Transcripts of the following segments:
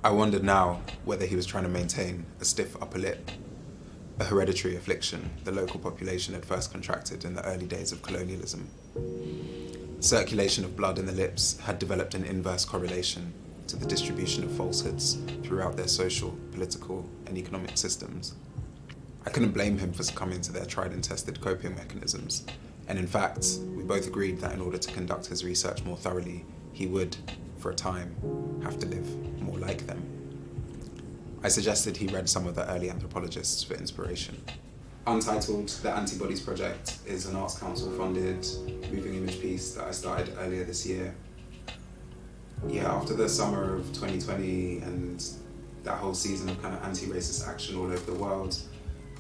I wondered now whether he was trying to maintain a stiff upper lip, a hereditary affliction the local population had first contracted in the early days of colonialism. Circulation of blood in the lips had developed an inverse correlation to the distribution of falsehoods throughout their social, political, and economic systems. I couldn't blame him for succumbing to their tried and tested coping mechanisms, and in fact, we both agreed that in order to conduct his research more thoroughly, he would, for a time, have to live more like them. I suggested he read some of the early anthropologists for inspiration. Untitled, the Antibodies project, is an Arts Council funded moving image piece that I started earlier this year. Yeah, after the summer of 2020 and that whole season of kind of anti-racist action all over the world,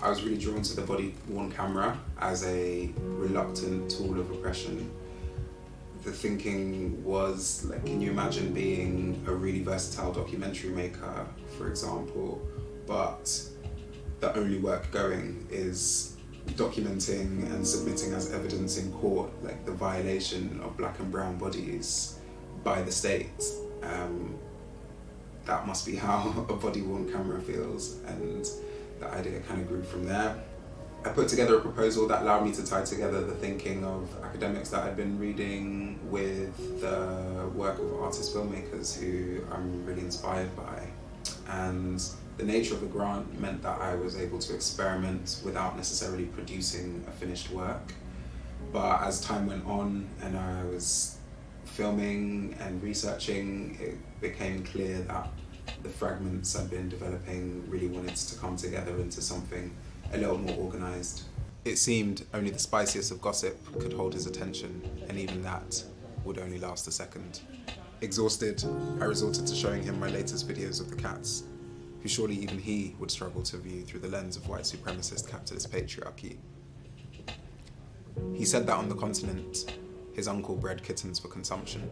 I was really drawn to the body-worn camera as a reluctant tool of oppression. The thinking was, like, can you imagine being a really versatile documentary maker, for example, but the only work going is documenting and submitting as evidence in court, like the violation of black and brown bodies by the state. That must be how a body-worn camera feels, and the idea kind of grew from there. I put together a proposal that allowed me to tie together the thinking of academics that I'd been reading with the work of artist filmmakers who I'm really inspired by. And the nature of the grant meant that I was able to experiment without necessarily producing a finished work. But as time went on and I was filming and researching, it became clear that the fragments I'd been developing really wanted to come together into something a little more organised. It seemed only the spiciest of gossip could hold his attention, and even that would only last a second. Exhausted, I resorted to showing him my latest videos of the cats, who surely even he would struggle to view through the lens of white supremacist capitalist patriarchy. He said that on the continent, his uncle bred kittens for consumption.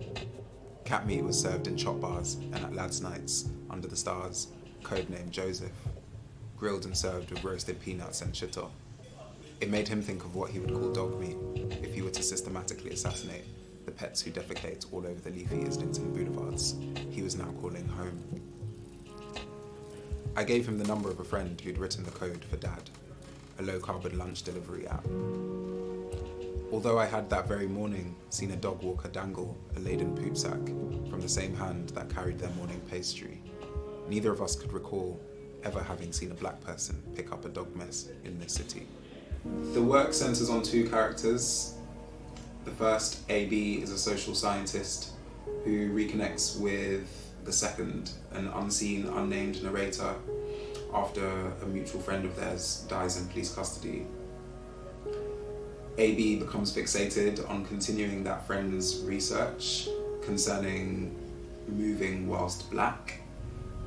Cat meat was served in chop bars and at lads' nights under the stars, codenamed Joseph, grilled and served with roasted peanuts and chito. It made him think of what he would call dog meat if he were to systematically assassinate the pets who defecate all over the leafy Islington boulevards he was now calling home. I gave him the number of a friend who'd written the code for Dad, a low-carbon lunch delivery app. Although I had that very morning seen a dog walker dangle a laden poop sack from the same hand that carried their morning pastry, neither of us could recall ever having seen a black person pick up a dog mess in this city. The work centers on two characters. The first, AB, is a social scientist who reconnects with the second, an unseen, unnamed narrator, after a mutual friend of theirs dies in police custody. AB becomes fixated on continuing that friend's research concerning moving whilst black,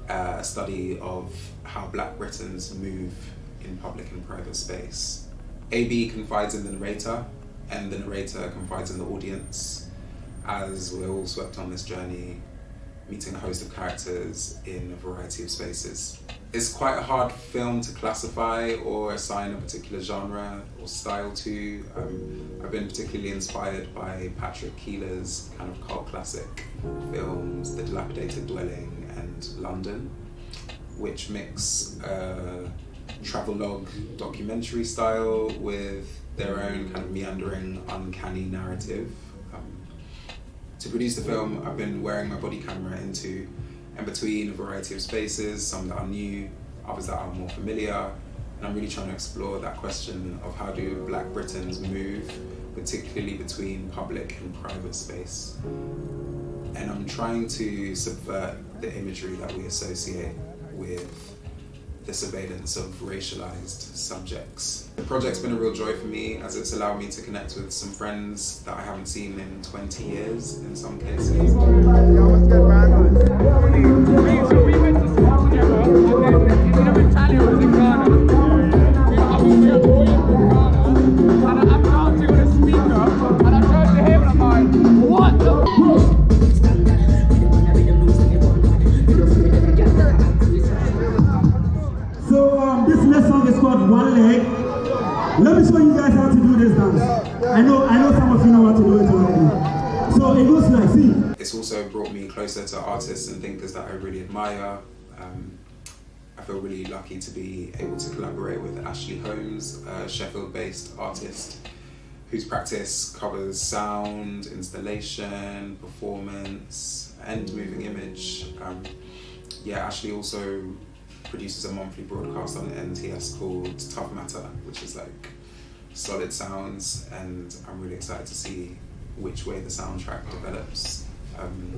a study of how Black Britons move in public and private space. AB confides in the narrator, and the narrator confides in the audience, as we're all swept on this journey, meeting a host of characters in a variety of spaces. It's quite a hard film to classify or assign a particular genre or style to. I've been particularly inspired by Patrick Keeler's kind of cult classic films, The Dilapidated Dwelling and London, which mix travelogue documentary style with their own kind of meandering, uncanny narrative. To produce the film, I've been wearing my body camera into and between a variety of spaces, some that are new, others that are more familiar, and I'm really trying to explore that question of how do Black Britons move, particularly between public and private space. And I'm trying to subvert the imagery that we associate with the surveillance of racialized subjects. The project's been a real joy for me, as it's allowed me to connect with some friends that I haven't seen in 20 years in some cases. So we went to school together, and then in a battalion was in Ghana. We were going to Ghana, and I'm dancing with a speaker, and I turned to him and I'm like, what the this next song is called One Leg. Let me show you guys how to do this dance. I know some of you know how to do it already. So it goes like, see. it's also brought me closer to artists and thinkers that I really admire. I feel really lucky to be able to collaborate with Ashley Holmes, a Sheffield-based artist whose practice covers sound, installation, performance, and moving image. Ashley also produces a monthly broadcast on NTS called Tough Matter, which is like solid sounds, and I'm really excited to see which way the soundtrack develops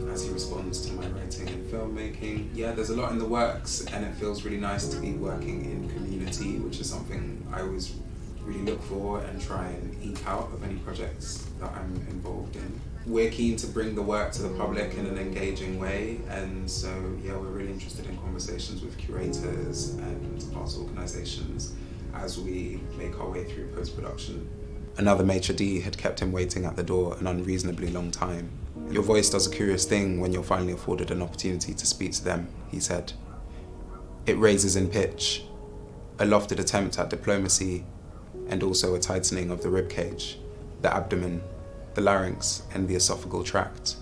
as he responds to my writing and filmmaking. Yeah, there's a lot in the works, and it feels really nice to be working in community, which is something I always really look for and try and eke out of any projects that I'm involved in. We're keen to bring the work to the public in an engaging way, and so yeah, we're really interested in conversations with curators and arts organisations as we make our way through post-production. Another maitre d' had kept him waiting at the door an unreasonably long time. Your voice does a curious thing when you're finally afforded an opportunity to speak to them, he said. It raises in pitch, a lofted attempt at diplomacy, and also a tightening of the ribcage, the abdomen, the larynx, and the esophageal tract.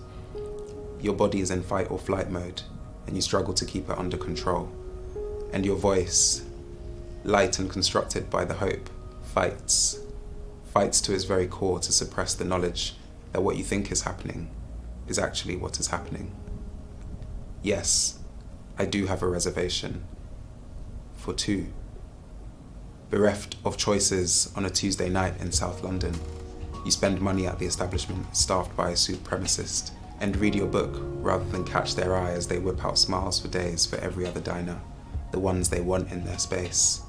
Your body is in fight or flight mode, and you struggle to keep it under control. And your voice, light and constructed by the hope, fights to its very core to suppress the knowledge that what you think is happening is actually what is happening. Yes, I do have a reservation. For two. Bereft of choices on a Tuesday night in South London, you spend money at the establishment staffed by a supremacist and read your book rather than catch their eye as they whip out smiles for days for every other diner, the ones they want in their space.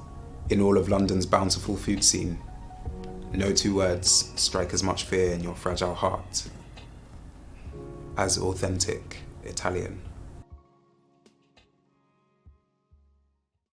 In all of London's bountiful food scene, no two words strike as much fear in your fragile heart as authentic Italian.